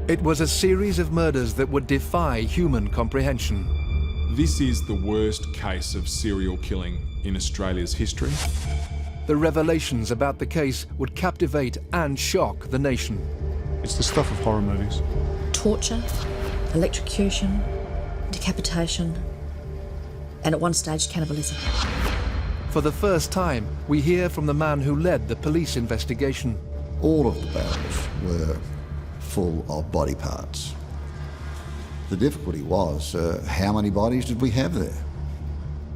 It was a series of murders that would defy human comprehension. This is the worst case of serial killing in Australia's history. The revelations about the case would captivate and shock the nation. It's the stuff of horror movies. Torture, electrocution, decapitation, and at one stage, cannibalism. For the first time, we hear from the man who led the police investigation. All of the barrels were full of body parts. The difficulty was, how many bodies did we have there?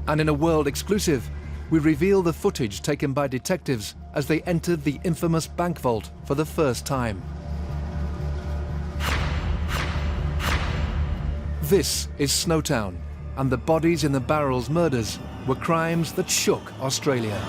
And in a world exclusive, we reveal the footage taken by detectives as they entered the infamous bank vault for the first time. This is Snowtown, and the bodies in the barrels murders were crimes that shook Australia.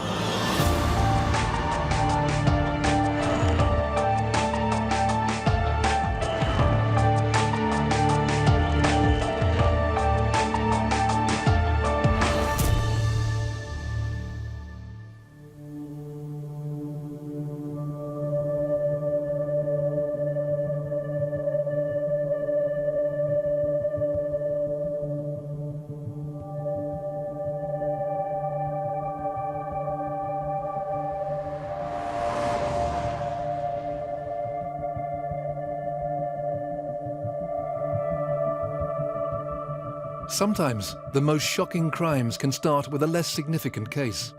Sometimes, the most shocking crimes can start with a less significant case,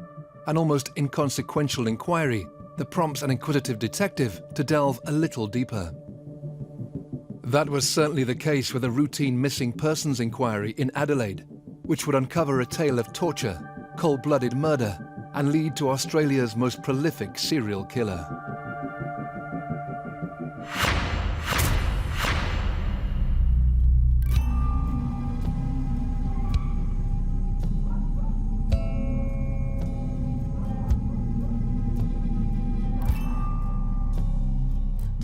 an almost inconsequential inquiry that prompts an inquisitive detective to delve a little deeper. That was certainly the case with a routine missing persons inquiry in Adelaide, which would uncover a tale of torture, cold-blooded murder, and lead to Australia's most prolific serial killer.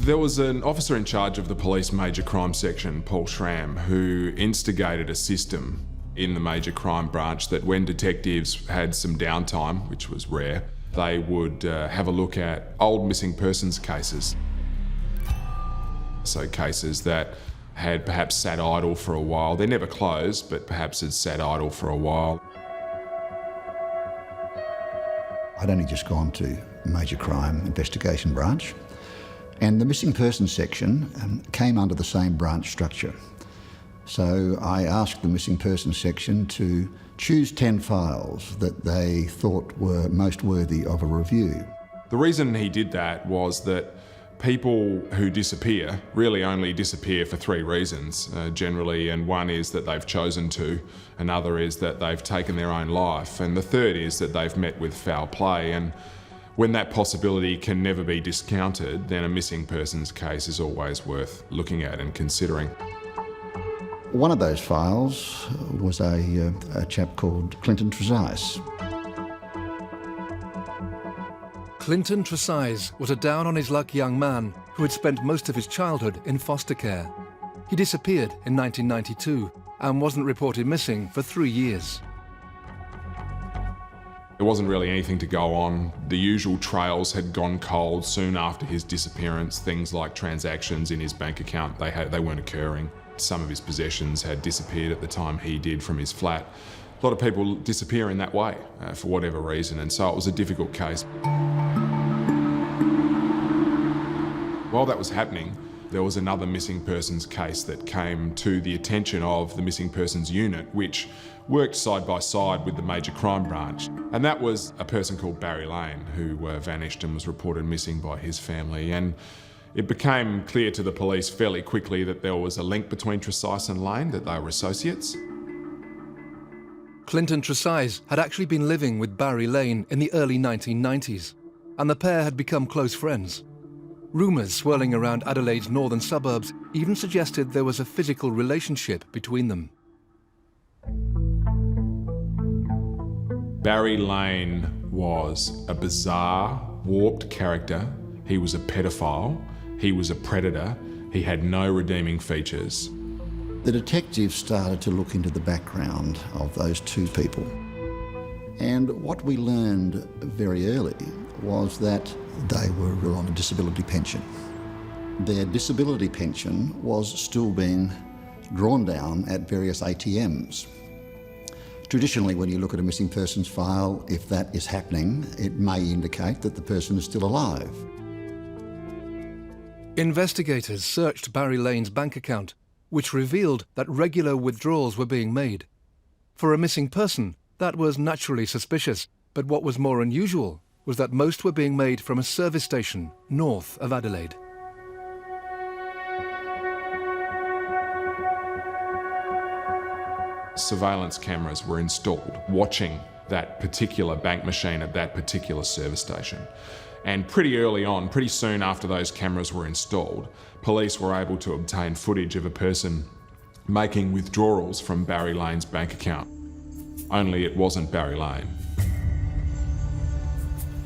There was an officer in charge of the police major crime section, Paul Schramm, who instigated a system in the major crime branch that when detectives had some downtime, which was rare, they would have a look at old missing persons cases. So cases that had perhaps sat idle for a while. They're never closed, but perhaps had sat idle for a while. I'd only just gone to major crime investigation branch, and the missing persons section came under the same branch structure. So I asked the missing persons section to choose 10 files that they thought were most worthy of a review. The reason he did that was that people who disappear really only disappear for 3 reasons generally, and one is that they've chosen to, another is that they've taken their own life, and the third is that they've met with foul play. And when that possibility can never be discounted, then a missing persons case is always worth looking at and considering. One of those files was a chap called Clinton Trezise. Clinton Trezise was a down-on-his-luck young man who had spent most of his childhood in foster care. He disappeared in 1992 and wasn't reported missing for 3 years. There wasn't really anything to go on. The usual trails had gone cold soon after his disappearance. Things like transactions in his bank account, they weren't occurring. Some of his possessions had disappeared at the time he did from his flat. A lot of people disappear in that way for whatever reason, and so it was a difficult case. While that was happening, there was another missing persons case that came to the attention of the missing persons unit, which worked side by side with the major crime branch. And that was a person called Barry Lane, who vanished and was reported missing by his family. And it became clear to the police fairly quickly that there was a link between Trezise and Lane, that they were associates. Clinton Trezise had actually been living with Barry Lane in the early 1990s, and the pair had become close friends. Rumours swirling around Adelaide's northern suburbs even suggested there was a physical relationship between them. Barry Lane was a bizarre, warped character. He was a pedophile. He was a predator. He had no redeeming features. The detectives started to look into the background of those 2 people. And what we learned very early was that they were on a disability pension. their disability pension was still being drawn down at various ATMs. Traditionally, when you look at a missing persons file, if that is happening, it may indicate that the person is still alive. Investigators searched Barry Lane's bank account, which revealed that regular withdrawals were being made. For a missing person, that was naturally suspicious, but what was more unusual was that most were being made from a service station north of Adelaide. Surveillance cameras were installed watching that particular bank machine at that particular service station. And pretty early on, pretty soon after those cameras were installed, police were able to obtain footage of a person making withdrawals from Barry Lane's bank account. Only it wasn't Barry Lane.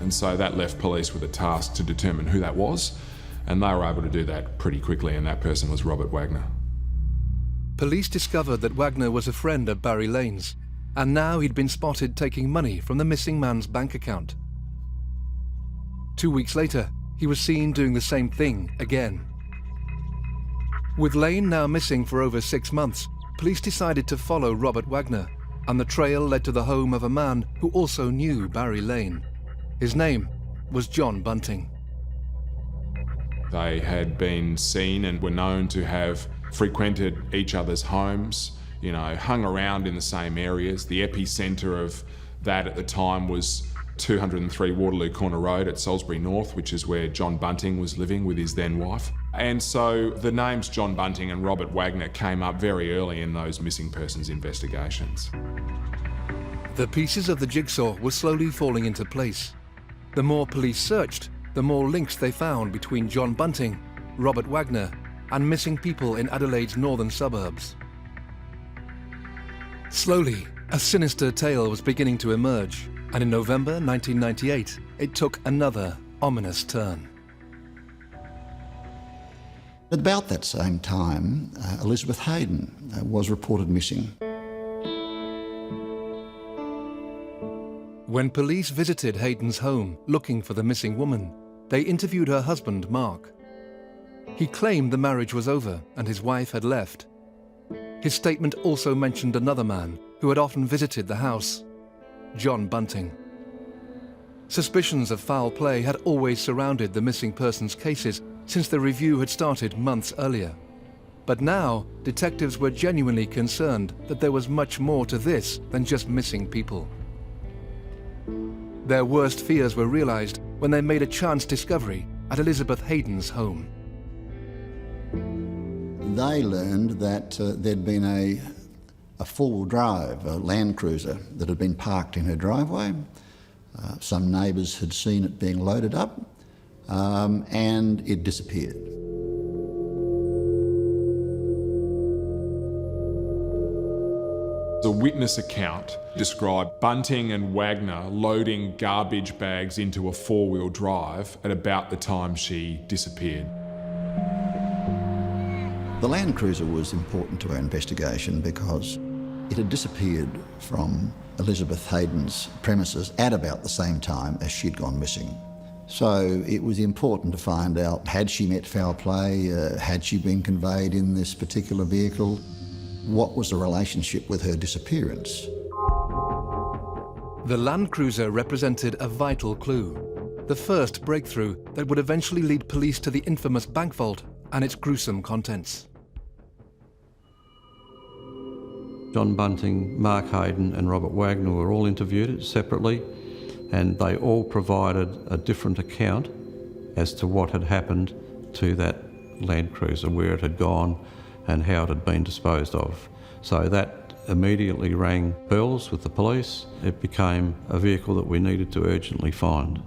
And so that left police with a task to determine who that was, and they were able to do that pretty quickly, and that person was Robert Wagner. Police discovered that Wagner was a friend of Barry Lane's, and now he'd been spotted taking money from the missing man's bank account. 2 weeks later, he was seen doing the same thing again. With Lane now missing for over 6 months, police decided to follow Robert Wagner, and the trail led to the home of a man who also knew Barry Lane. His name was John Bunting. They had been seen and were known to have frequented each other's homes, hung around in the same areas. The epicentre of that at the time was 203 Waterloo Corner Road at Salisbury North, which is where John Bunting was living with his then wife. And so the names John Bunting and Robert Wagner came up very early in those missing persons investigations. The pieces of the jigsaw were slowly falling into place. The more police searched, the more links they found between John Bunting, Robert Wagner, and missing people in Adelaide's northern suburbs. Slowly, a sinister tale was beginning to emerge, and in November 1998, it took another ominous turn. At about that same time, Elizabeth Hayden was reported missing. When police visited Hayden's home looking for the missing woman, they interviewed her husband, Mark. He claimed the marriage was over and his wife had left. His statement also mentioned another man who had often visited the house, John Bunting. Suspicions of foul play had always surrounded the missing persons cases since the review had started months earlier. But now, detectives were genuinely concerned that there was much more to this than just missing people. Their worst fears were realized when they made a chance discovery at Elizabeth Hayden's home. They learned that there'd been a four-wheel drive, a Land Cruiser, that had been parked in her driveway. Some neighbours had seen it being loaded up, and it disappeared. The witness account described Bunting and Wagner loading garbage bags into a four-wheel drive at about the time she disappeared. The Land Cruiser was important to our investigation because it had disappeared from Elizabeth Hayden's premises at about the same time as she'd gone missing. So it was important to find out, had she met foul play, had she been conveyed in this particular vehicle, what was the relationship with her disappearance? The Land Cruiser represented a vital clue, the first breakthrough that would eventually lead police to the infamous bank vault and its gruesome contents. John Bunting, Mark Hayden and Robert Wagner were all interviewed separately, and they all provided a different account as to what had happened to that Land Cruiser, where it had gone and how it had been disposed of. So that immediately rang bells with the police. It became a vehicle that we needed to urgently find.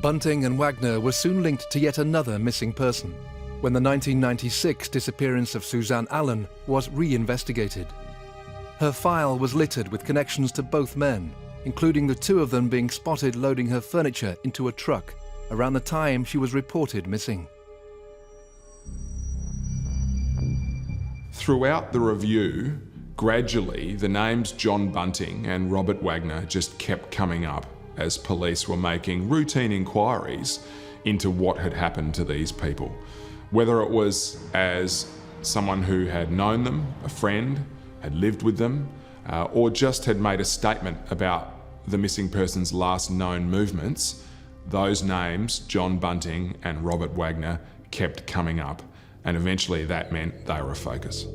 Bunting and Wagner were soon linked to yet another missing person when the 1996 disappearance of Suzanne Allen was re-investigated. Her file was littered with connections to both men, including the two of them being spotted loading her furniture into a truck around the time she was reported missing. Throughout the review, gradually the names John Bunting and Robert Wagner just kept coming up as police were making routine inquiries into what had happened to these people. Whether it was as someone who had known them, a friend, had lived with them, or just had made a statement about the missing person's last known movements, those names, John Bunting and Robert Wagner, kept coming up, and eventually that meant they were a focus.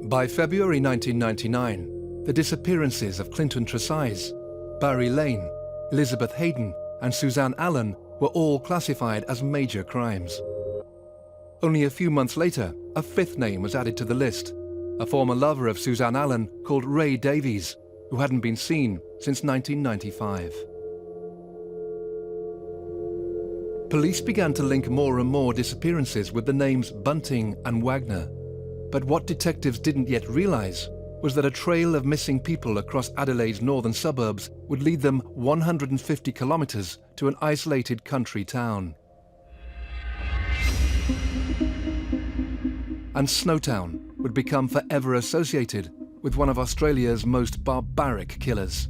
By February 1999, the disappearances of Clinton Tresize, Barry Lane, Elizabeth Hayden and Suzanne Allen were all classified as major crimes. Only a few months later, a fifth name was added to the list, a former lover of Suzanne Allen called Ray Davies, who hadn't been seen since 1995. Police began to link more and more disappearances with the names Bunting and Wagner. But what detectives didn't yet realise was that a trail of missing people across Adelaide's northern suburbs would lead them 150 kilometres to an isolated country town. And Snowtown would become forever associated with one of Australia's most barbaric killers.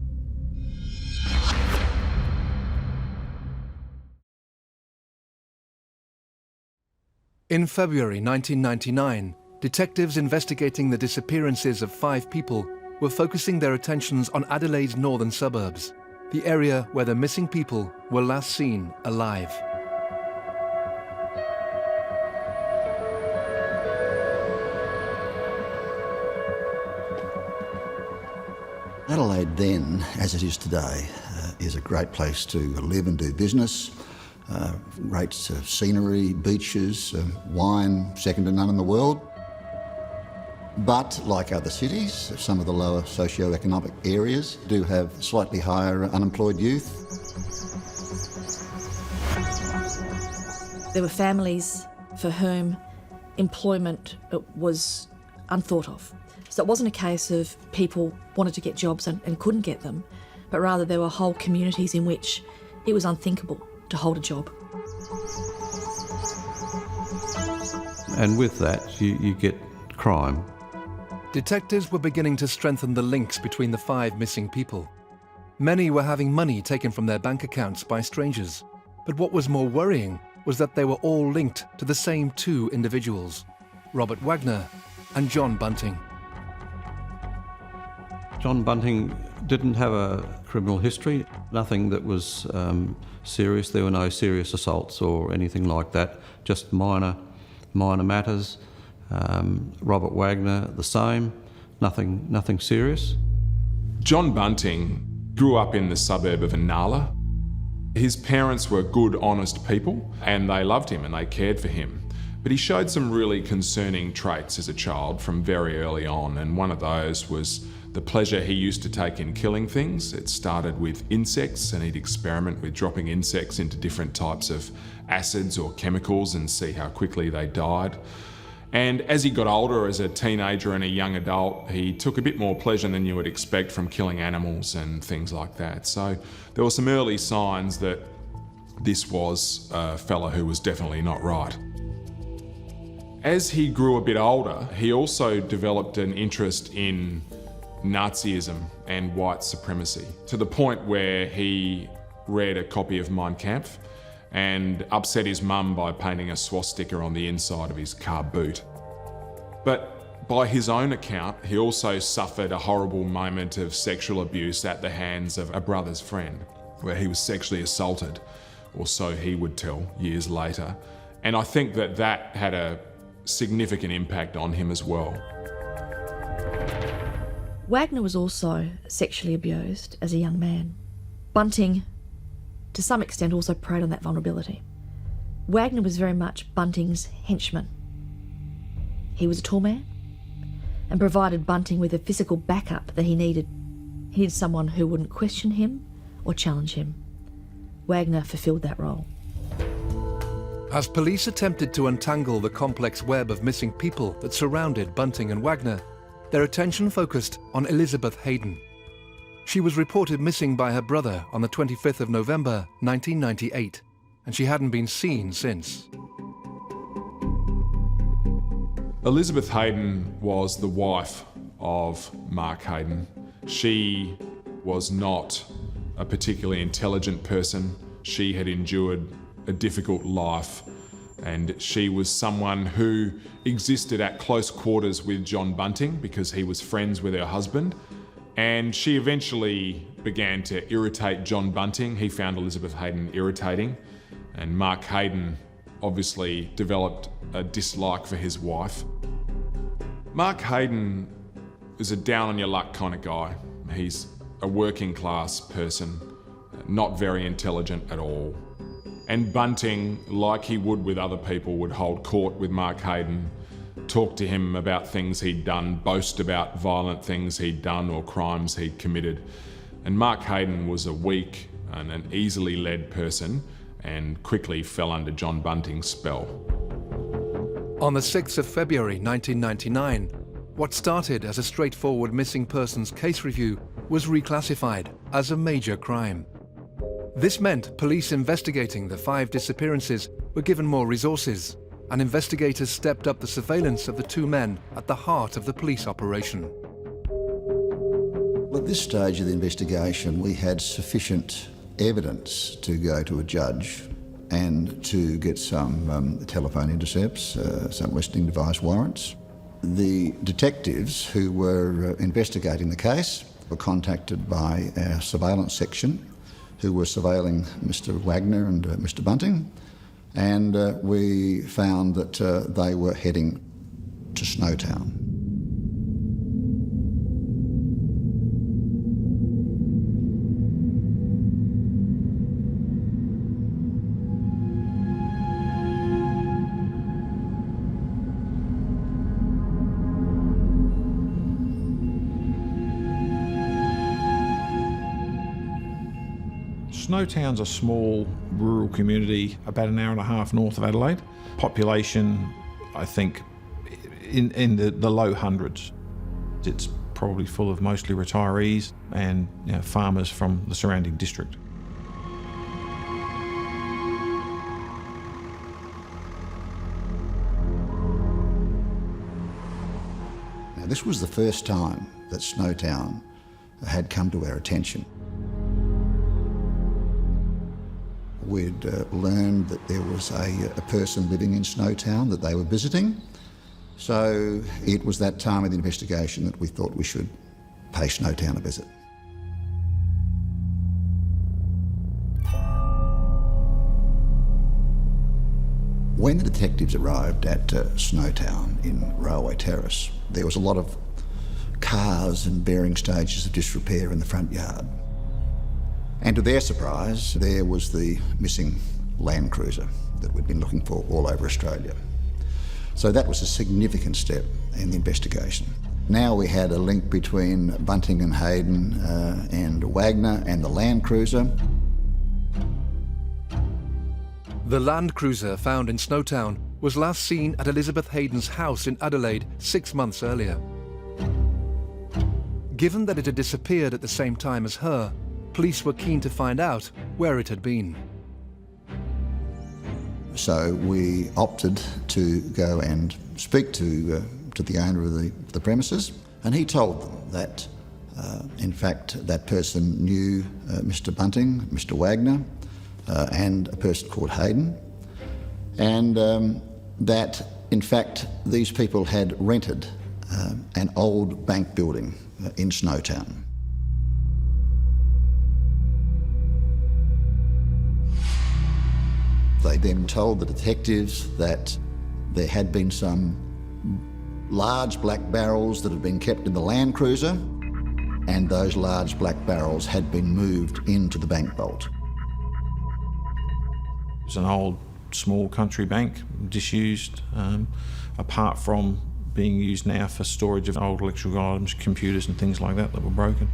In February 1999, detectives investigating the disappearances of 5 people were focusing their attentions on Adelaide's northern suburbs, the area where the missing people were last seen alive. Adelaide then, as it is today, is a great place to live and do business. Great scenery, beaches, wine, second to none in the world. But like other cities, some of the lower socio-economic areas do have slightly higher unemployed youth. There were families for whom employment was unthought of. So it wasn't a case of people wanted to get jobs and couldn't get them, but rather there were whole communities in which it was unthinkable to hold a job. And with that, you get crime. Detectives were beginning to strengthen the links between the 5 missing people. Many were having money taken from their bank accounts by strangers. But what was more worrying was that they were all linked to the same 2 individuals, Robert Wagner and John Bunting. John Bunting didn't have a criminal history, nothing that was serious. There were no serious assaults or anything like that, just minor matters. Robert Wagner, the same, nothing serious. John Bunting grew up in the suburb of Inala. His parents were good, honest people, and they loved him and they cared for him. But he showed some really concerning traits as a child from very early on, and one of those was the pleasure he used to take in killing things. It started with insects, and he'd experiment with dropping insects into different types of acids or chemicals and see how quickly they died. And as he got older, as a teenager and a young adult, he took a bit more pleasure than you would expect from killing animals and things like that. So there were some early signs that this was a fella who was definitely not right. As he grew a bit older, he also developed an interest in Nazism and white supremacy, to the point where he read a copy of Mein Kampf and upset his mum by painting a swastika on the inside of his car boot. But by his own account, he also suffered a horrible moment of sexual abuse at the hands of a brother's friend, where he was sexually assaulted, or so he would tell years later. And I think that had a significant impact on him as well. Wagner was also sexually abused as a young man. Bunting, to some extent, also preyed on that vulnerability. Wagner was very much Bunting's henchman. He was a tall man and provided Bunting with a physical backup that he needed. He needed someone who wouldn't question him or challenge him. Wagner fulfilled that role. As police attempted to untangle the complex web of missing people that surrounded Bunting and Wagner, their attention focused on Elizabeth Hayden. She was reported missing by her brother on the 25th of November 1998, and she hadn't been seen since. Elizabeth Hayden was the wife of Mark Hayden. She was not a particularly intelligent person. She had endured a difficult life, and she was someone who existed at close quarters with John Bunting because he was friends with her husband, and she eventually began to irritate John Bunting. He found Elizabeth Hayden irritating, and Mark Hayden obviously developed a dislike for his wife. Mark Hayden is a down-on-your-luck kind of guy. He's a working-class person, not very intelligent at all. And Bunting, like he would with other people, would hold court with Mark Hayden, talk to him about things he'd done, boast about violent things he'd done or crimes he'd committed. And Mark Hayden was a weak and an easily led person and quickly fell under John Bunting's spell. On the 6th of February 1999, what started as a straightforward missing persons case review was reclassified as a major crime. This meant police investigating the 5 disappearances were given more resources, and investigators stepped up the surveillance of the 2 men at the heart of the police operation. At this stage of the investigation, we had sufficient evidence to go to a judge and to get some telephone intercepts, some listening device warrants. The detectives who were investigating the case were contacted by our surveillance section, who were surveilling Mr. Wagner and Mr. Bunting, and we found that they were heading to Snowtown. Snowtown's a small rural community about an hour and a half north of Adelaide. Population, I think, in the low hundreds. It's probably full of mostly retirees and farmers from the surrounding district. Now, this was the first time that Snowtown had come to our attention. We'd learned that there was a person living in Snowtown that they were visiting. So it was that time of the investigation that we thought we should pay Snowtown a visit. When the detectives arrived at Snowtown in Railway Terrace, there was a lot of cars in varying stages of disrepair in the front yard. And to their surprise, there was the missing Land Cruiser that we'd been looking for all over Australia. So that was a significant step in the investigation. Now we had a link between Bunting and Hayden and Wagner and the Land Cruiser. The Land Cruiser found in Snowtown was last seen at Elizabeth Hayden's house in Adelaide 6 months earlier. Given that it had disappeared at the same time as her, police were keen to find out where it had been. So we opted to go and speak to the owner of the premises, and he told them that, in fact, that person knew Mr. Bunting, Mr. Wagner, and a person called Hayden, and that, in fact, these people had rented an old bank building in Snowtown. They then told the detectives that there had been some large black barrels that had been kept in the Land Cruiser, and those large black barrels had been moved into the bank vault. It was an old, small country bank, disused, apart from being used now for storage of old electrical items, computers and things like that were broken.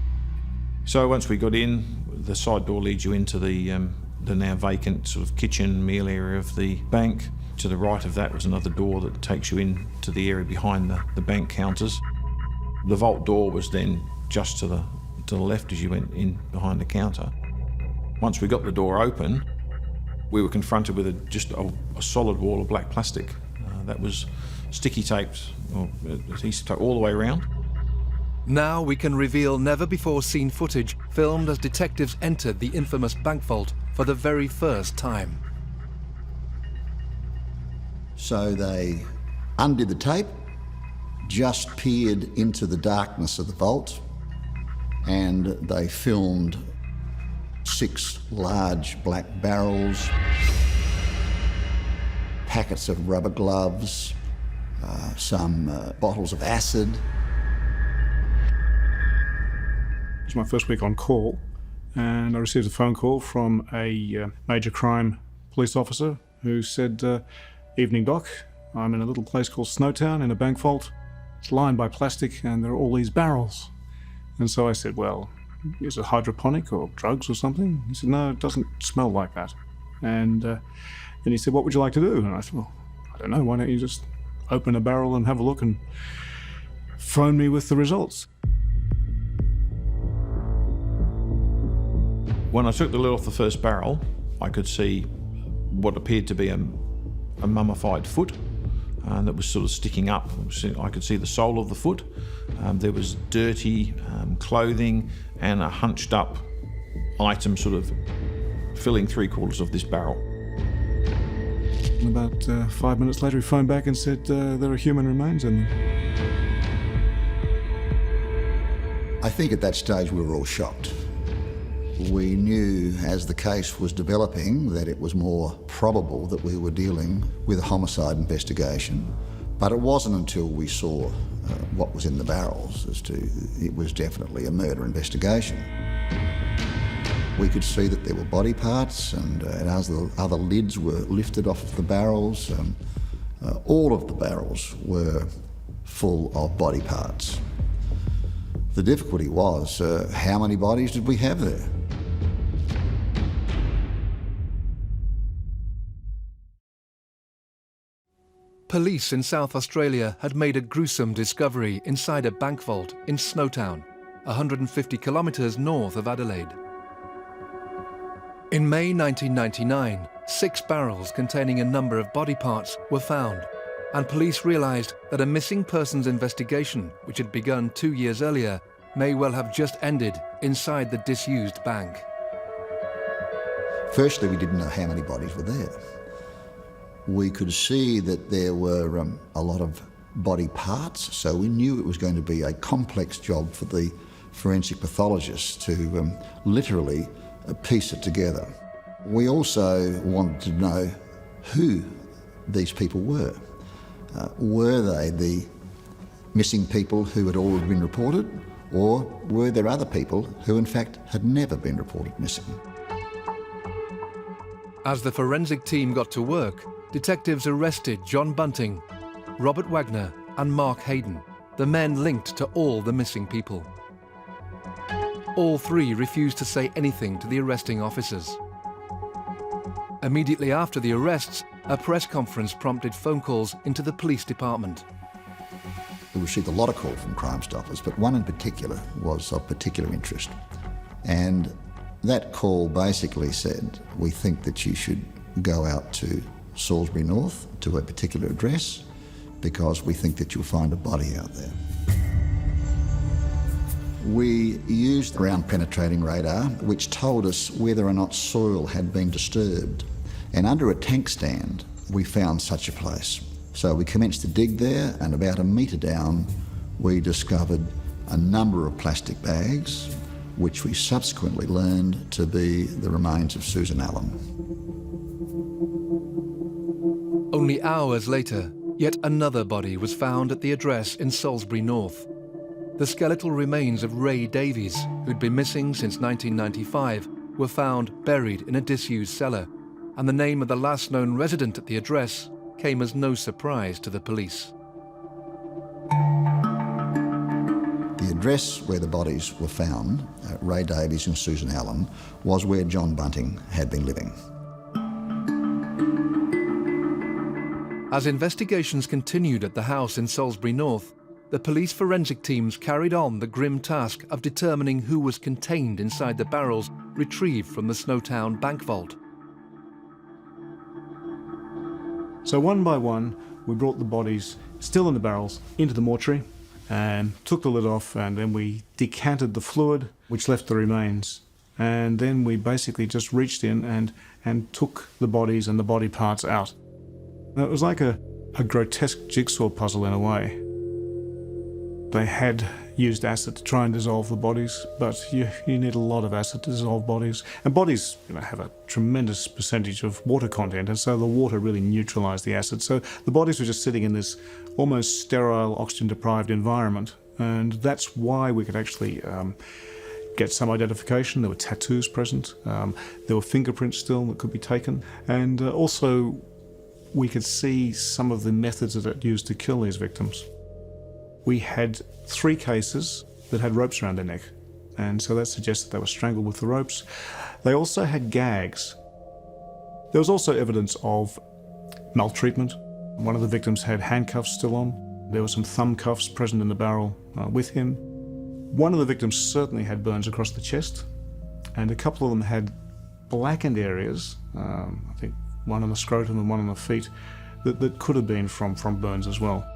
So once we got in, the side door leads you into the now vacant sort of kitchen meal area of the bank. To the right of that was another door that takes you in to the area behind the bank counters. The vault door was then just to the left as you went in behind the counter. Once we got the door open, we were confronted with just a solid wall of black plastic that was sticky taped, or adhesive tape all the way around. Now we can reveal never-before-seen footage filmed as detectives entered the infamous bank vault for the very first time. So they undid the tape, just peered into the darkness of the vault, and they filmed 6 large black barrels, packets of rubber gloves, some bottles of acid. It was my first week on call, and I received a phone call from a major crime police officer who said, "Evening, Doc. I'm in a little place called Snowtown in a bank vault. It's lined by plastic and there are all these barrels." And so I said, "Well, is it hydroponic or drugs or something?" He said, "No, it doesn't smell like that." And then he said, "What would you like to do?" And I said, "Well, I don't know. Why don't you just open a barrel and have a look and phone me with the results?" When I took the lid off the first barrel, I could see what appeared to be a mummified foot that was sort of sticking up. I could see the sole of the foot. There was dirty clothing and a hunched up item sort of filling 3/4 of this barrel. And about 5 minutes later, he phoned back and said there are human remains in them. I think at that stage we were all shocked. We knew as the case was developing that it was more probable that we were dealing with a homicide investigation, but it wasn't until we saw what was in the barrels as to it was definitely a murder investigation. We could see that there were body parts, and as the other lids were lifted off of the barrels, all of the barrels were full of body parts. The difficulty was, how many bodies did we have there? Police in South Australia had made a gruesome discovery inside a bank vault in Snowtown, 150 kilometres north of Adelaide. In May 1999, 6 barrels containing a number of body parts were found, and police realised that a missing persons investigation, which had begun 2 years earlier, may well have just ended inside the disused bank. Firstly, we didn't know how many bodies were there. We could see that there were a lot of body parts, so we knew it was going to be a complex job for the forensic pathologists to literally piece it together. We also wanted to know who these people were. Were they the missing people who had already been reported, or were there other people who in fact had never been reported missing? As the forensic team got to work, detectives arrested John Bunting, Robert Wagner and Mark Hayden, the men linked to all the missing people. All 3 refused to say anything to the arresting officers. Immediately after the arrests, a press conference prompted phone calls into the police department. We received a lot of calls from Crime Stoppers, but one in particular was of particular interest. And that call basically said, "We think that you should go out to Salisbury North to a particular address because we think that you'll find a body out there." We used ground penetrating radar, which told us whether or not soil had been disturbed. And under a tank stand, we found such a place. So we commenced to dig there, and about 1 metre down, we discovered a number of plastic bags, which we subsequently learned to be the remains of Susan Allen. Only hours later, yet another body was found at the address in Salisbury North. The skeletal remains of Ray Davies, who'd been missing since 1995, were found buried in a disused cellar, and the name of the last known resident at the address came as no surprise to the police. The address where the bodies were found, Ray Davies and Susan Allen, was where John Bunting had been living. As investigations continued at the house in Salisbury North, the police forensic teams carried on the grim task of determining who was contained inside the barrels retrieved from the Snowtown bank vault. So one by one, we brought the bodies, still in the barrels, into the mortuary and took the lid off, and then we decanted the fluid, which left the remains. And then we basically just reached in and took the bodies and the body parts out. It was like a grotesque jigsaw puzzle in a way. They had used acid to try and dissolve the bodies, but you need a lot of acid to dissolve bodies. And bodies have a tremendous percentage of water content, and so the water really neutralised the acid. So the bodies were just sitting in this almost sterile, oxygen-deprived environment, and that's why we could actually get some identification. There were tattoos present, there were fingerprints still that could be taken, and also we could see some of the methods that it used to kill these victims. We had 3 cases that had ropes around their neck, and so that suggests that they were strangled with the ropes. They also had gags. There was also evidence of maltreatment. One of the victims had handcuffs still on. There were some thumb cuffs present in the barrel with him. One of the victims certainly had burns across the chest, and a couple of them had blackened areas, I think one on the scrotum and one on the feet, that could have been from burns as well.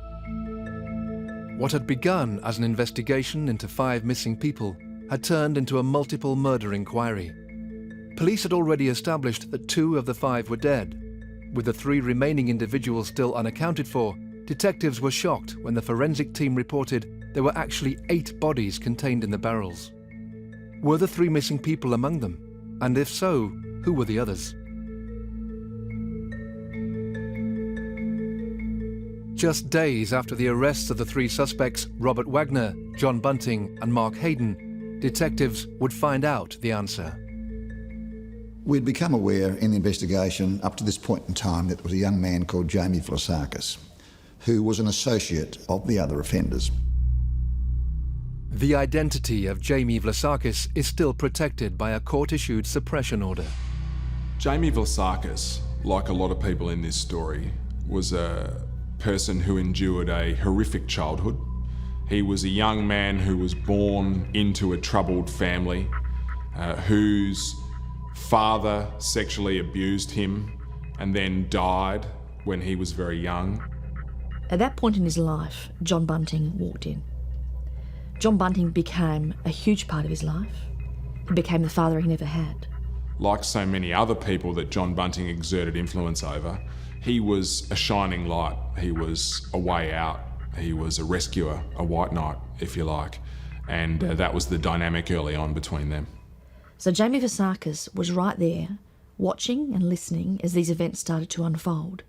What had begun as an investigation into 5 missing people had turned into a multiple murder inquiry. Police had already established that 2 of the 5 were dead. With the 3 remaining individuals still unaccounted for, detectives were shocked when the forensic team reported there were actually 8 bodies contained in the barrels. Were the 3 missing people among them? And if so, who were the others? Just days after the arrests of the 3 suspects, Robert Wagner, John Bunting and Mark Hayden, detectives would find out the answer. We'd become aware in the investigation up to this point in time that there was a young man called Jamie Vlasakis, who was an associate of the other offenders. The identity of Jamie Vlasakis is still protected by a court-issued suppression order. Jamie Vlasakis, like a lot of people in this story, was a person who endured a horrific childhood. He was a young man who was born into a troubled family, whose father sexually abused him and then died when he was very young. At that point in his life, John Bunting walked in. John Bunting became a huge part of his life. He became the father he never had. Like so many other people that John Bunting exerted influence over, he was a shining light. He was a way out. He was a rescuer, a white knight, if you like. And that was the dynamic early on between them. So Jamie Vlasakis was right there, watching and listening as these events started to unfold.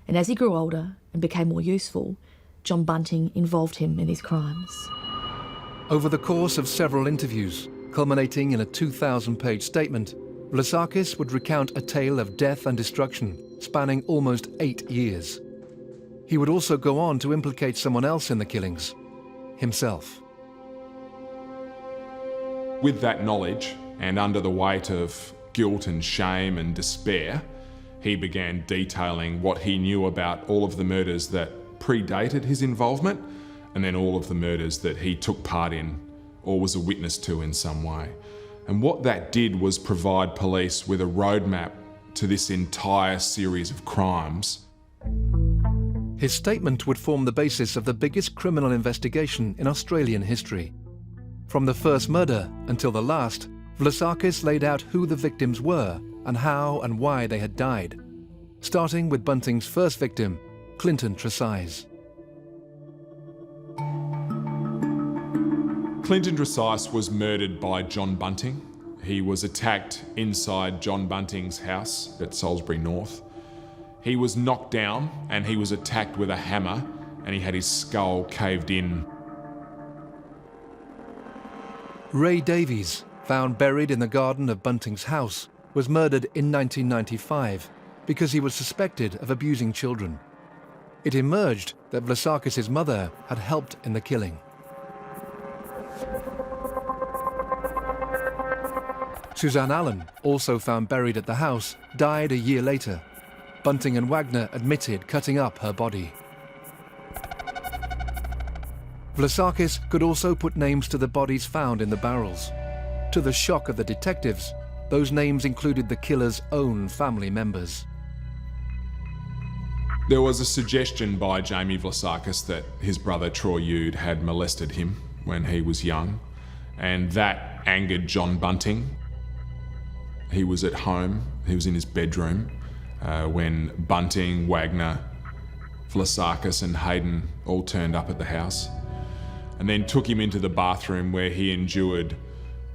And as he grew older and became more useful, John Bunting involved him in his crimes. Over the course of several interviews, culminating in a 2,000-page statement, Vlasakis would recount a tale of death and destruction spanning almost 8 years. He would also go on to implicate someone else in the killings, himself. With that knowledge, and under the weight of guilt and shame and despair, he began detailing what he knew about all of the murders that predated his involvement, and then all of the murders that he took part in or was a witness to in some way. And what that did was provide police with a roadmap to this entire series of crimes. His statement would form the basis of the biggest criminal investigation in Australian history. From the first murder until the last, Vlasakis laid out who the victims were and how and why they had died, starting with Bunting's first victim, Clinton Tresize. Clinton Tresize was murdered by John Bunting. He was attacked inside John Bunting's house at Salisbury North. He was knocked down and he was attacked with a hammer and he had his skull caved in. Ray Davies, found buried in the garden of Bunting's house, was murdered in 1995 because he was suspected of abusing children. It emerged that Vlasakis' mother had helped in the killing. Suzanne Allen, also found buried at the house, died a year later. Bunting and Wagner admitted cutting up her body. Vlasakis could also put names to the bodies found in the barrels. To the shock of the detectives, those names included the killer's own family members. There was a suggestion by Jamie Vlasakis that his brother Troy Yude had molested him when he was young, and that angered John Bunting. He was at home, he was in his bedroom, when Bunting, Wagner Vlasakis and Hayden all turned up at the house, and then took him into the bathroom where he endured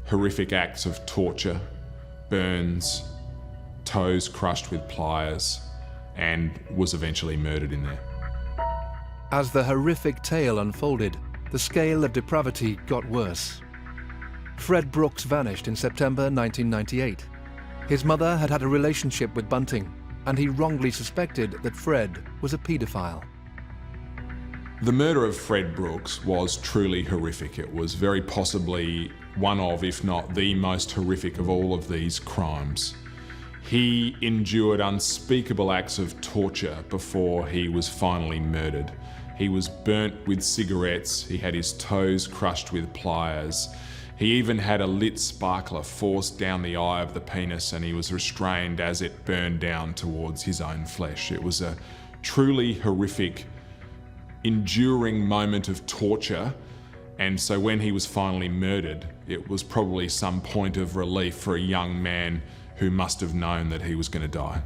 horrific acts of torture, burns, toes crushed with pliers, and was eventually murdered in there. As the horrific tale unfolded, the scale of depravity got worse. Fred Brooks vanished in September 1998. His mother had had a relationship with Bunting, and he wrongly suspected that Fred was a paedophile. The murder of Fred Brooks was truly horrific. It was very possibly one of, if not the most horrific of all of these crimes. He endured unspeakable acts of torture before he was finally murdered. He was burnt with cigarettes, he had his toes crushed with pliers, he even had a lit sparkler forced down the eye of the penis, and he was restrained as it burned down towards his own flesh. It was a truly horrific, enduring moment of torture, and so when he was finally murdered, it was probably some point of relief for a young man who must have known that he was going to die.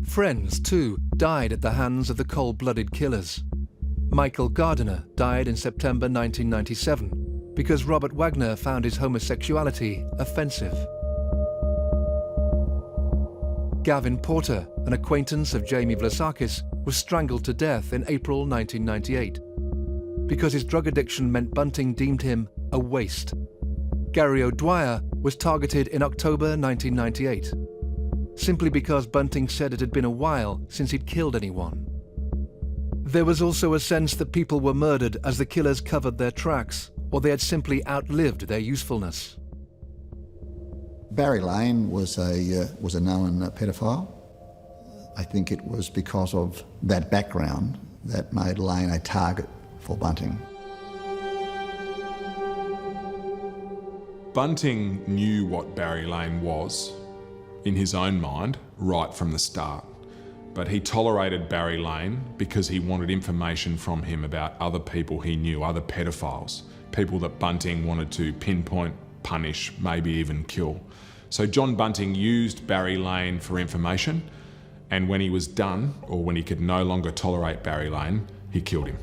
Friends, too, died at the hands of the cold-blooded killers. Michael Gardiner died in September 1997 because Robert Wagner found his homosexuality offensive. Gavin Porter, an acquaintance of Jamie Vlasakis, was strangled to death in April 1998 because his drug addiction meant Bunting deemed him a waste. Gary O'Dwyer was targeted in October 1998, simply because Bunting said it had been a while since he'd killed anyone. There was also a sense that people were murdered as the killers covered their tracks, or they had simply outlived their usefulness. Barry Lane was a known pedophile. I think it was because of that background that made Lane a target for Bunting. Bunting knew what Barry Lane was, in his own mind, right from the start. But he tolerated Barry Lane because he wanted information from him about other people he knew, other pedophiles, people that Bunting wanted to pinpoint, punish, maybe even kill. So John Bunting used Barry Lane for information, and when he was done, or when he could no longer tolerate Barry Lane, he killed him.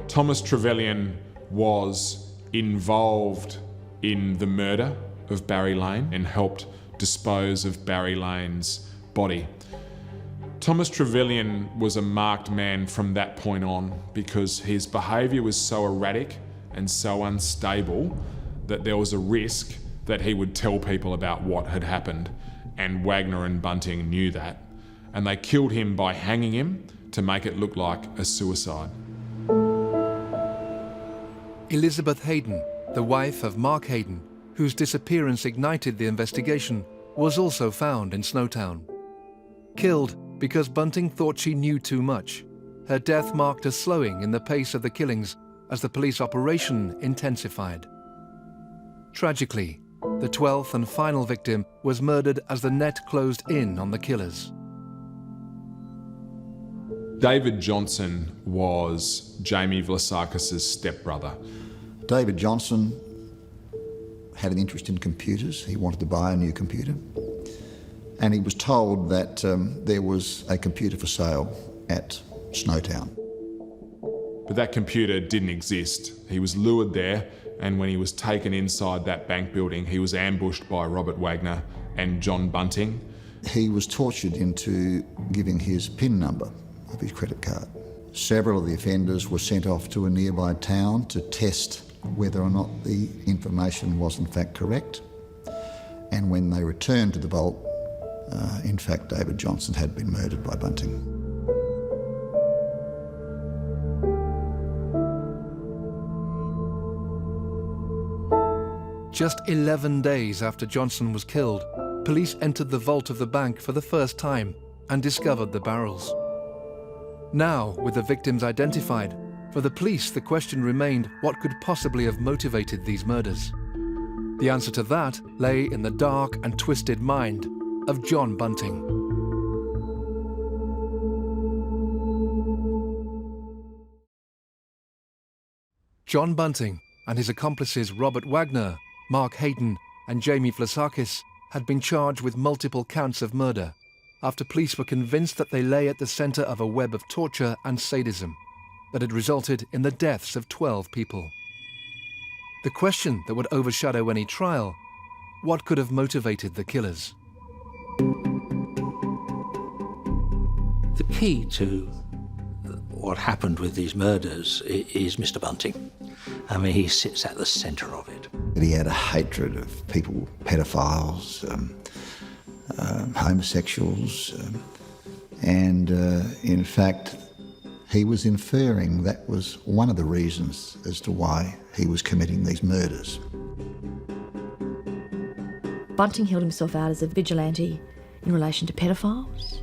Thomas Trevelyan was involved in the murder of Barry Lane and helped dispose of Barry Lane's body. Thomas Trevelyan was a marked man from that point on because his behaviour was so erratic and so unstable that there was a risk that he would tell people about what had happened, and Wagner and Bunting knew that, and they killed him by hanging him to make it look like a suicide. Elizabeth Hayden, the wife of Mark Hayden, whose disappearance ignited the investigation, was also found in Snowtown. Killed because Bunting thought she knew too much. Her death marked a slowing in the pace of the killings as the police operation intensified. Tragically, the 12th and final victim was murdered as the net closed in on the killers. David Johnson was Jamie Vlasakis' stepbrother. David Johnson had an interest in computers. He wanted to buy a new computer. And he was told that there was a computer for sale at Snowtown. But that computer didn't exist. He was lured there, and when he was taken inside that bank building, he was ambushed by Robert Wagner and John Bunting. He was tortured into giving his PIN number of his credit card. Several of the offenders were sent off to a nearby town to test whether or not the information was in fact correct. And when they returned to the vault, in fact, David Johnson had been murdered by Bunting. Just 11 days after Johnson was killed, police entered the vault of the bank for the first time and discovered the barrels. Now, with the victims identified, for the police the question remained what could possibly have motivated these murders. The answer to that lay in the dark and twisted mind of John Bunting. John Bunting and his accomplices Robert Wagner, Mark Hayden and Jamie Vlasakis had been charged with multiple counts of murder, after police were convinced that they lay at the centre of a web of torture and sadism that had resulted in the deaths of 12 people. The question that would overshadow any trial: what could have motivated the killers? The key to what happened with these murders is Mr. Bunting. I mean, he sits at the centre of it. He had a hatred of people, pedophiles, homosexuals, and in fact, he was inferring that was one of the reasons as to why he was committing these murders. Bunting held himself out as a vigilante in relation to pedophiles.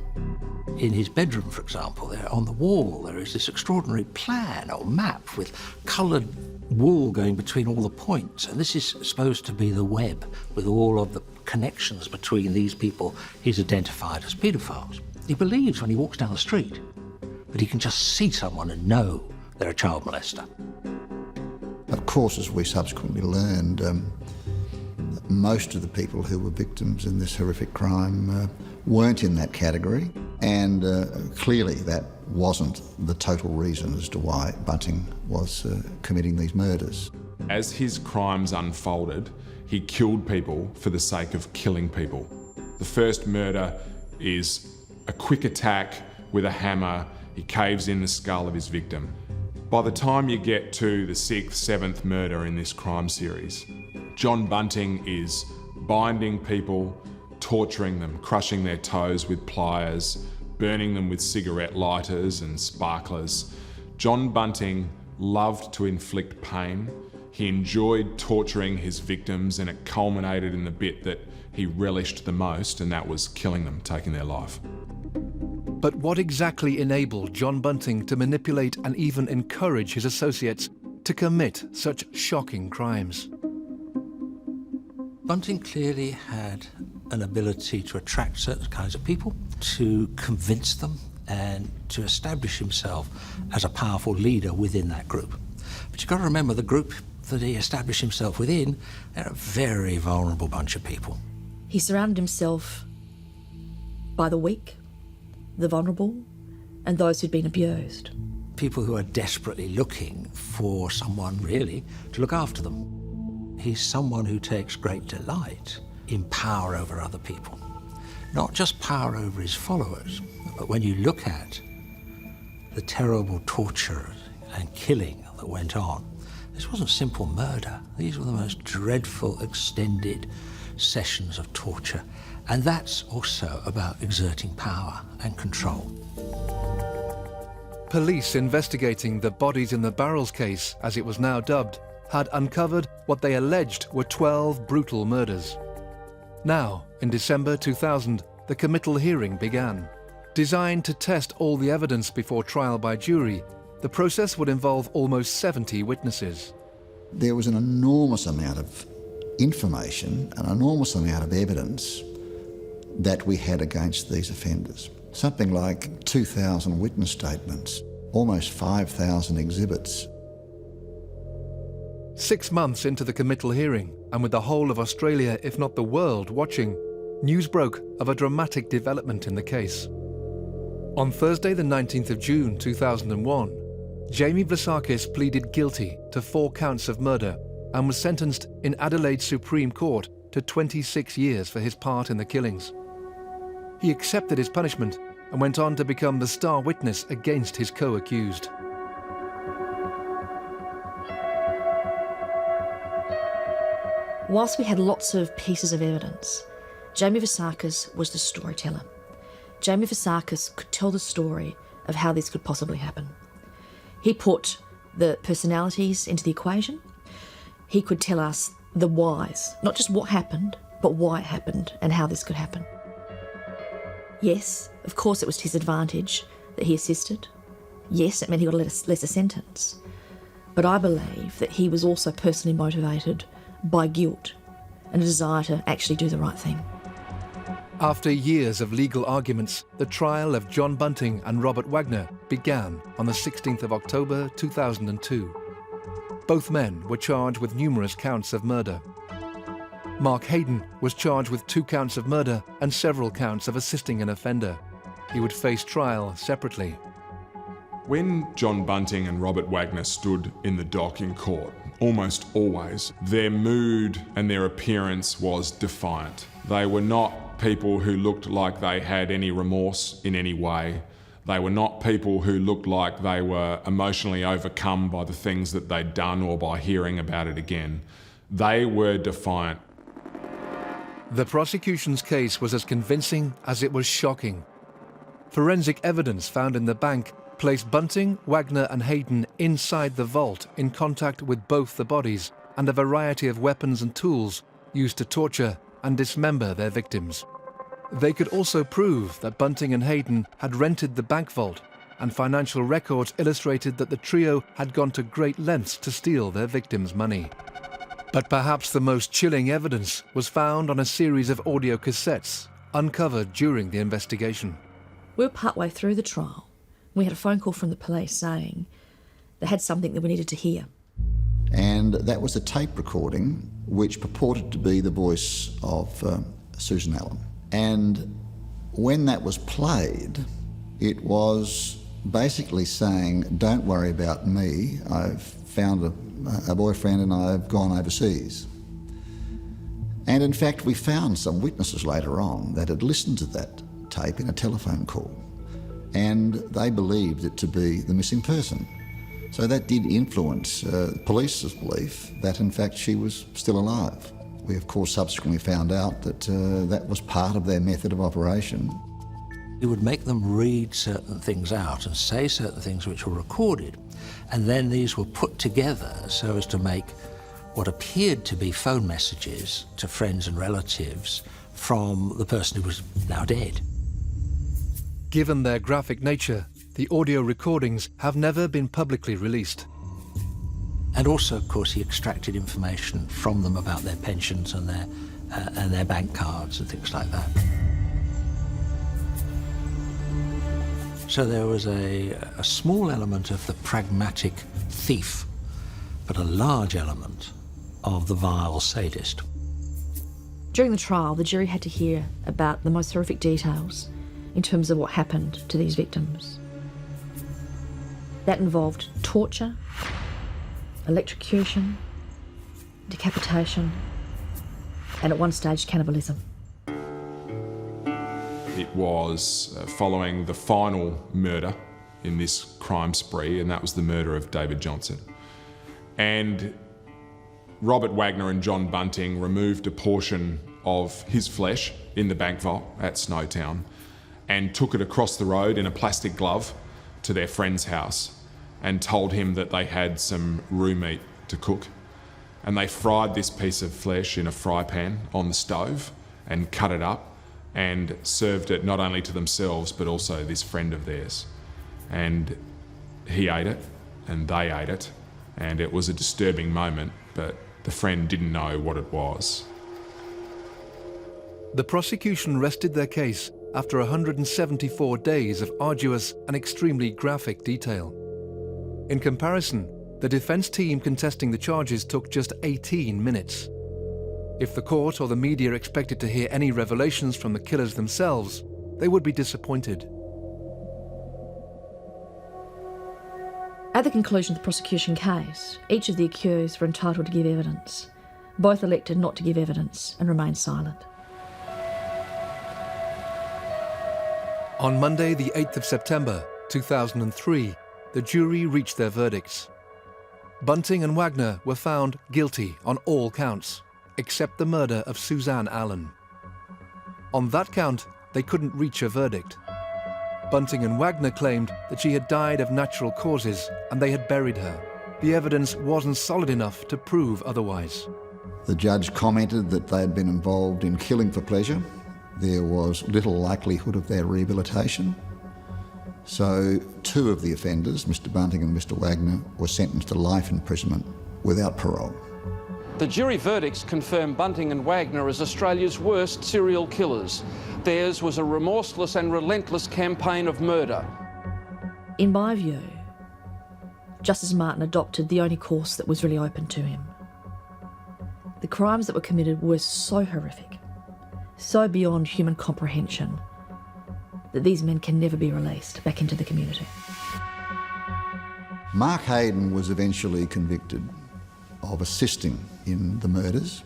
In his bedroom, for example, there on the wall there is this extraordinary plan or map with coloured wool going between all the points, and this is supposed to be the web with all of the connections between these people he's identified as paedophiles. He believes when he walks down the street that he can just see someone and know they're a child molester. Of course, as we subsequently learned, most of the people who were victims in this horrific crime weren't in that category, and clearly that wasn't the total reason as to why Bunting was committing these murders. As his crimes unfolded, he killed people for the sake of killing people. The first murder is a quick attack with a hammer. He caves in the skull of his victim. By the time you get to the 6th, 7th murder in this crime series, John Bunting is binding people, torturing them, crushing their toes with pliers, burning them with cigarette lighters and sparklers. John Bunting loved to inflict pain. He enjoyed torturing his victims, and it culminated in the bit that he relished the most, and that was killing them, taking their life. But what exactly enabled John Bunting to manipulate and even encourage his associates to commit such shocking crimes? Bunting clearly had an ability to attract certain kinds of people, to convince them, and to establish himself as a powerful leader within that group. But you've got to remember, the group that he established himself within, they're a very vulnerable bunch of people. He surrounded himself by the weak, the vulnerable, and those who'd been abused. People who are desperately looking for someone, really, to look after them. He's someone who takes great delight in power over other people. Not just power over his followers, but when you look at the terrible torture and killing that went on, this wasn't simple murder. These were the most dreadful, extended sessions of torture. And that's also about exerting power and control. Police investigating the bodies in the barrels case, as it was now dubbed, had uncovered what they alleged were 12 brutal murders. Now, in December 2000, the committal hearing began. Designed to test all the evidence before trial by jury, the process would involve almost 70 witnesses. There was an enormous amount of information, an enormous amount of evidence that we had against these offenders. Something like 2,000 witness statements, almost 5,000 exhibits. 6 months into the committal hearing, and with the whole of Australia, if not the world, watching, news broke of a dramatic development in the case. On Thursday the 19th of June 2001, Jamie Vlasakis pleaded guilty to 4 counts of murder and was sentenced in Adelaide Supreme Court to 26 years for his part in the killings. He accepted his punishment and went on to become the star witness against his co-accused. Whilst we had lots of pieces of evidence, Jamie Vlasakis was the storyteller. Jamie Vlasakis could tell the story of how this could possibly happen. He put the personalities into the equation. He could tell us the whys, not just what happened, but why it happened and how this could happen. Yes, of course it was to his advantage that he assisted. Yes, it meant he got a lesser sentence. But I believe that he was also personally motivated by guilt and a desire to actually do the right thing. After years of legal arguments, the trial of John Bunting and Robert Wagner began on the 16th of October 2002. Both men were charged with numerous counts of murder. Mark Hayden was charged with 2 counts of murder and several counts of assisting an offender. He would face trial separately. When John Bunting and Robert Wagner stood in the dock in court, almost always, their mood and their appearance was defiant. They were not people who looked like they had any remorse in any way. They were not people who looked like they were emotionally overcome by the things that they'd done or by hearing about it again. They were defiant. The prosecution's case was as convincing as it was shocking. Forensic evidence found in the bank placed Bunting, Wagner and Hayden inside the vault in contact with both the bodies and a variety of weapons and tools used to torture and dismember their victims. They could also prove that Bunting and Hayden had rented the bank vault, and financial records illustrated that the trio had gone to great lengths to steal their victims' money. But perhaps the most chilling evidence was found on a series of audio cassettes uncovered during the investigation. We were partway through the trial. We had a phone call from the police saying they had something that we needed to hear. And that was a tape recording which purported to be the voice of Susan Allen. And when that was played, it was basically saying, don't worry about me, I've found a boyfriend and I've gone overseas. And in fact, we found some witnesses later on that had listened to that tape in a telephone call, and they believed it to be the missing person. So that did influence police's belief that in fact she was still alive. We of course subsequently found out that that was part of their method of operation. He would make them read certain things out and say certain things which were recorded, and then these were put together so as to make what appeared to be phone messages to friends and relatives from the person who was now dead. Given their graphic nature, the audio recordings have never been publicly released. And also, of course, he extracted information from them about their pensions and their bank cards and things like that. So there was a small element of the pragmatic thief, but a large element of the vile sadist. During the trial, the jury had to hear about the most horrific details in terms of what happened to these victims. That involved torture, electrocution, decapitation, and at one stage, cannibalism. It was following the final murder in this crime spree, and that was the murder of David Johnson. And Robert Wagner and John Bunting removed a portion of his flesh in the bank vault at Snowtown and took it across the road in a plastic glove to their friend's house and told him that they had some roo meat to cook. And they fried this piece of flesh in a fry pan on the stove and cut it up and served it not only to themselves but also this friend of theirs. And he ate it and they ate it, and it was a disturbing moment, but the friend didn't know what it was. The prosecution rested their case after 174 days of arduous and extremely graphic detail. In comparison, the defence team contesting the charges took just 18 minutes. If the court or the media expected to hear any revelations from the killers themselves, they would be disappointed. At the conclusion of the prosecution case, each of the accused were entitled to give evidence. Both elected not to give evidence and remained silent. On Monday, the 8th of September, 2003, the jury reached their verdicts. Bunting and Wagner were found guilty on all counts, except the murder of Suzanne Allen. On that count, they couldn't reach a verdict. Bunting and Wagner claimed that she had died of natural causes and they had buried her. The evidence wasn't solid enough to prove otherwise. The judge commented that they had been involved in killing for pleasure. There was little likelihood of their rehabilitation. So 2 of the offenders, Mr. Bunting and Mr. Wagner, were sentenced to life imprisonment without parole. The jury verdicts confirm Bunting and Wagner as Australia's worst serial killers. Theirs was a remorseless and relentless campaign of murder. In my view, Justice Martin adopted the only course that was really open to him. The crimes that were committed were so horrific, so beyond human comprehension, that these men can never be released back into the community. Mark Hayden was eventually convicted of assisting in the murders.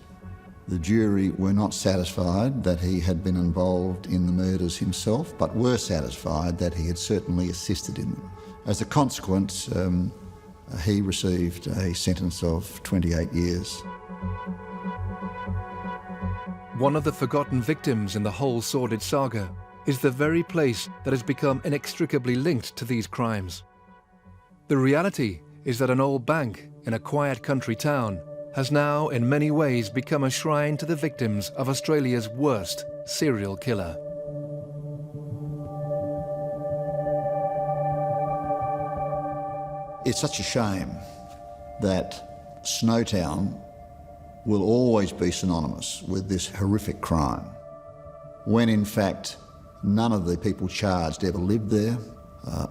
The jury were not satisfied that he had been involved in the murders himself, but were satisfied that he had certainly assisted in them. As a consequence, he received a sentence of 28 years. One of the forgotten victims in the whole sordid saga is the very place that has become inextricably linked to these crimes. The reality is that an old bank in a quiet country town has now in many ways become a shrine to the victims of Australia's worst serial killer. It's such a shame that Snowtown will always be synonymous with this horrific crime, when in fact none of the people charged ever lived there,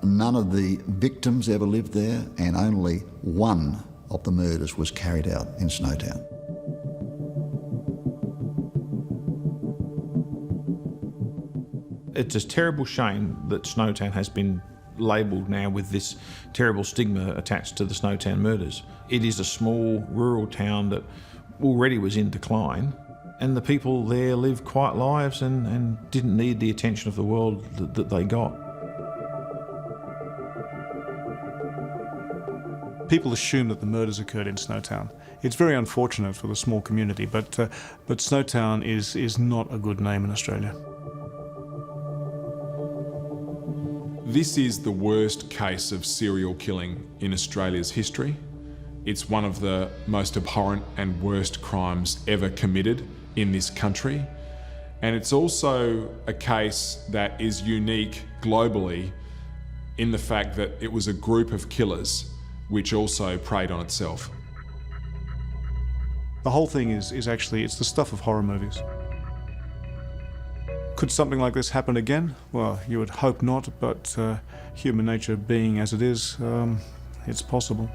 none of the victims ever lived there, and only one of the murders was carried out in Snowtown. It's a terrible shame that Snowtown has been labelled now with this terrible stigma attached to the Snowtown murders. It is a small rural town that already was in decline, and the people there lived quiet lives and didn't need the attention of the world that they got. People assume that the murders occurred in Snowtown. It's very unfortunate for the small community, but Snowtown is not a good name in Australia. This is the worst case of serial killing in Australia's history. It's one of the most abhorrent and worst crimes ever committed in this country. And it's also a case that is unique globally in the fact that it was a group of killers which also preyed on itself. The whole thing is actually, it's the stuff of horror movies. Could something like this happen again? Well, you would hope not, but human nature being as it is, it's possible.